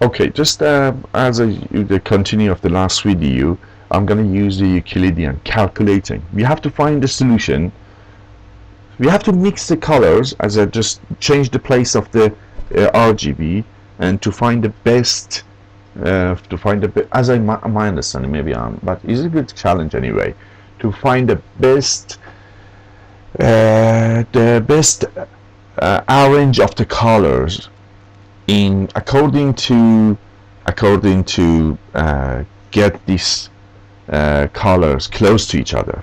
Okay, just as the continue of the last video, I'm going to use the Euclidean calculating. We have to find the solution. We have to mix the colors as I just change the place of the RGB, and to find the best, as my understanding, maybe but it's a good challenge anyway, to find the best arrange of the colors in according to get these colors close to each other.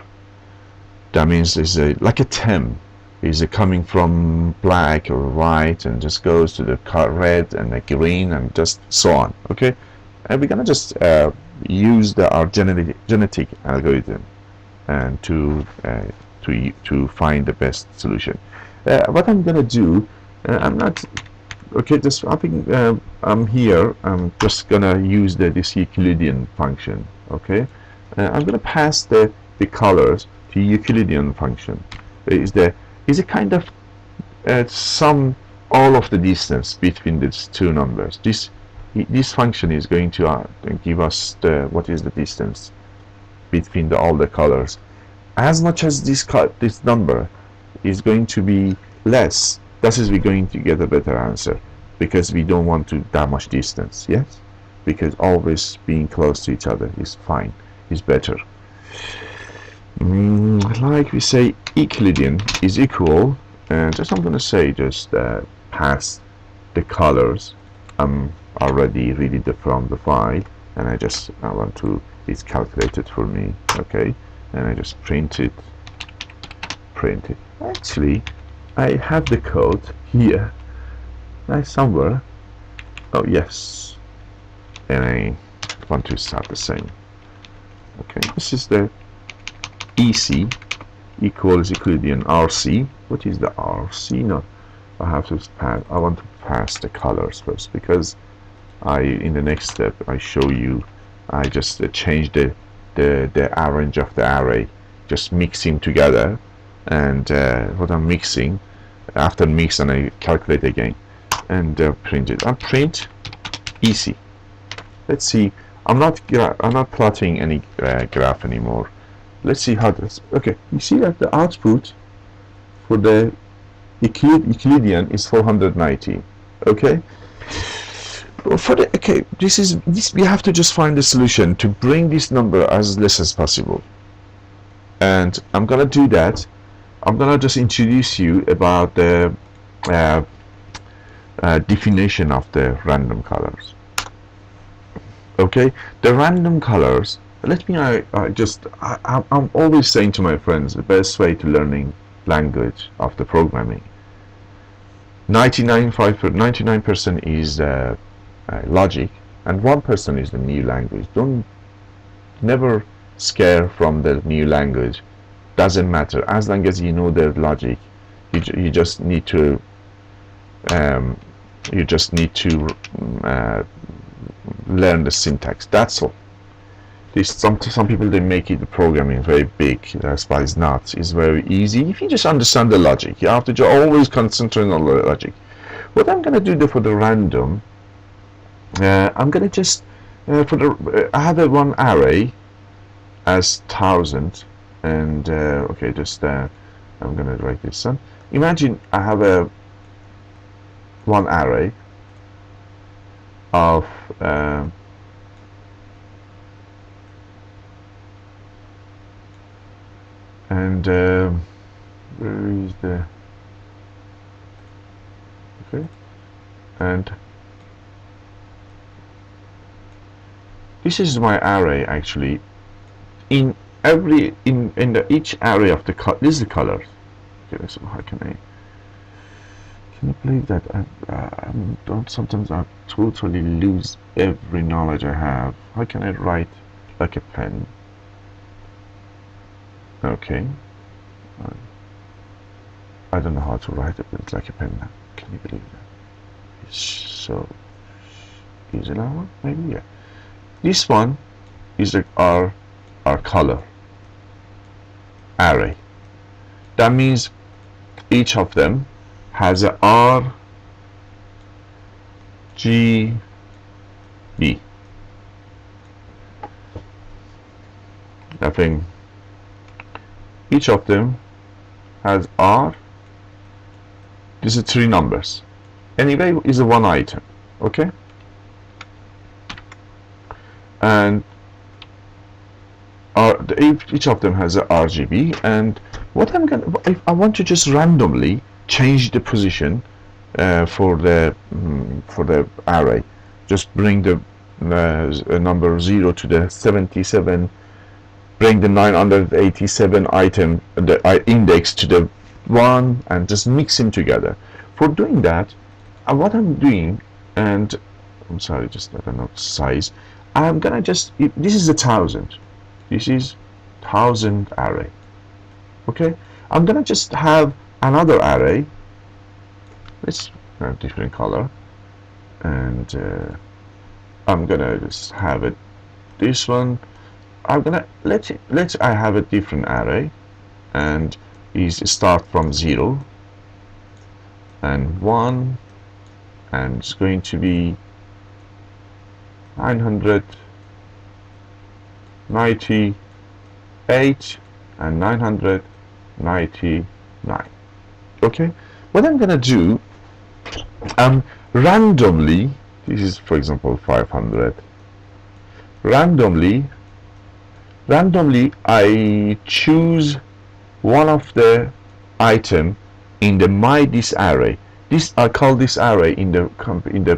That means it's like a theme. Is it coming from black or white and just goes to the red and the green and just so on. Okay, and we're gonna just use our genetic algorithm and to find the best solution. What I'm gonna do, I'm not okay. Just I think I'm here. I'm just gonna use this Euclidean function. Okay, I'm gonna pass the colors to Euclidean function. Is a kind of sum all of the distance between these two numbers. This function is going to give us what is the distance between all the colors. As much as this number is going to be less, that is we're going to get a better answer, because we don't want to that much distance. Yes, because always being close to each other is fine, is better. Like we say, Euclidean is equal, and just I'm gonna say just pass the colors. I'm already reading from the file, and I want to, it's calculated for me. Okay, and I just print it. Actually, I have the code here somewhere. Oh yes, and I want to start the same. Okay, this is the EC equals Euclidean RC. What is the RC? No, I have to pass. I want to pass the colors first, because in the next step I show you. I just change the arrange of the array, just mixing together, and what I'm mixing. After mix, and I calculate again, and print it. I print EC. Let's see. I'm not plotting any graph anymore. Let's see how this. Okay, you see that the output for the Euclidean is 490. Okay. This we have to just find the solution to bring this number as less as possible, and I'm gonna do that. I'm gonna just introduce you about the definition of the random colors. Okay, the random colors. Let me I'm always saying to my friends, the best way to learning language of the programming, 99% is logic, and 1% is the new language. Never scare from the new language. Doesn't matter, as long as you know the logic. You just need to learn the syntax. That's all. Some people, they make it programming very big. That's why it's not. It's very easy if you just understand the logic. You have to always concentrate on the logic. What I'm gonna do for the random, I'm gonna just I have one array as 1000, and okay, just I'm gonna write this down. Imagine I have one array of and where is the okay, and this is my array actually. In each array of this is the colors. Okay, so how can you believe that sometimes I totally lose every knowledge I have. How can I write like a pen? Okay, I don't know how to write it, but it's like a pen now. Can you believe that? It's so easy now. Maybe, yeah. This one is our color array. That means each of them has a R, G, B. I think each of them has R. This is 3 numbers. Anyway, is a 1 item. Okay? And each of them has a RGB. And what I'm gonna, if I want to just randomly change the position for the array, just bring the number 0 to the 77, bring the 987 item, the index to the 1, and just mix them together. For doing that, what I'm doing, and I'm sorry, just I don't know size. I'm gonna just, this is 1,000. This is 1,000 array. Okay, I'm gonna just have another array. Let's have different color, and I'm gonna just have it. This one, I'm gonna let's I have a different array, and is start from 0 and 1, and it's going to be 998 and 999. Okay, what I'm gonna do, randomly, this is for example 500, randomly I choose one of the item in the this array. This, I call this array in the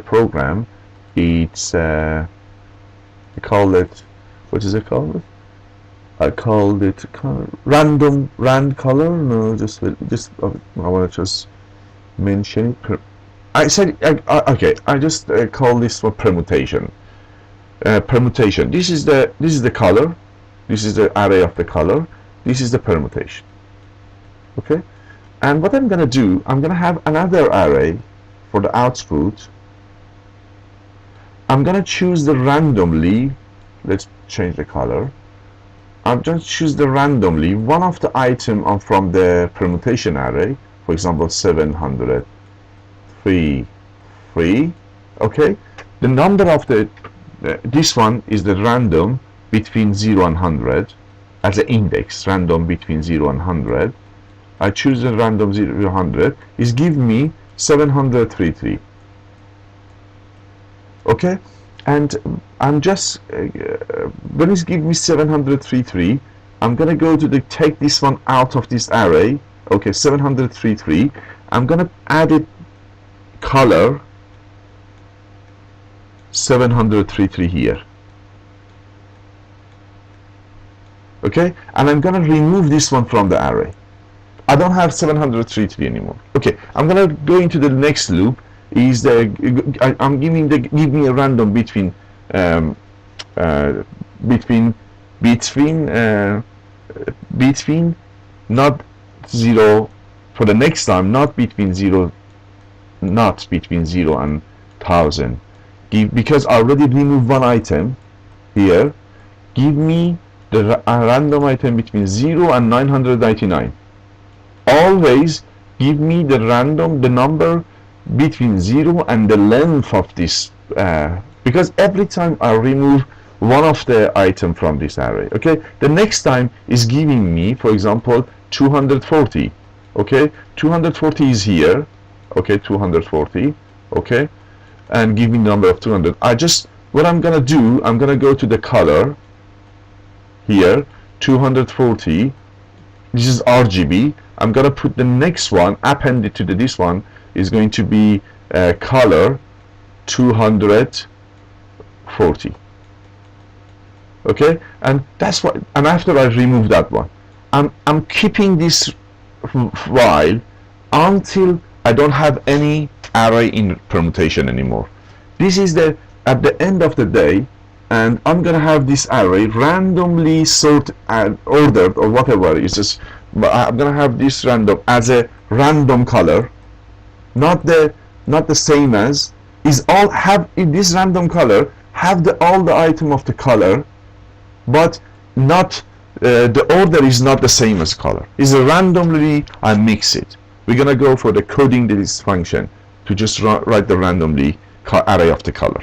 program, it's I call it, what is it called? I called it rand color. No, just I want to just mention it. I said okay. I just call this for permutation. Permutation. This is the color. This is the array of the color. This is the permutation. Okay. And what I'm gonna do, I'm gonna have another array for the output. I'm gonna choose the randomly. Let's change the color. I'm just choose the randomly one of the item from the permutation array. For example, 733. Okay. The number of the this one is the random between 0 and 100 as an index. Random between 0 and 100. I choose the random 0 to 100 is give me 733. Okay, and I'm just when it's give me 733, I'm gonna go to the take this one out of this array. Okay, 733. I'm gonna add it color 733 here. Okay, and I'm gonna remove this one from the array. I don't have 733 anymore. Okay, I'm gonna go into the next loop. Is the I'm giving give me a random between not 0 for the next time, not between 0 and 1,000. Because I already removed one item here. Give me the random item between 0 and 999. Always give me the random, the number between 0 and the length of this, because every time I remove one of the item from this array. Okay, the next time is giving me, for example, 240. Okay, 240 is here. Okay, 240. Okay, and give me the number of 200. What I'm gonna do, I'm gonna go to the color here, 240. This is RGB. I'm gonna put the next one appended to this one is going to be color 240. Okay, and that's what. And after I remove that one, I'm keeping this while until I don't have any array in permutation anymore. This is the at the end of the day, and I'm gonna have this array randomly sorted and ordered or whatever. It's just I'm gonna have this random as a random color, not the same as is all have in this random color have all the item of the color, but not the order is not the same as color. Is a randomly I mix it. We're gonna go for the coding this function to just write the randomly array of the color.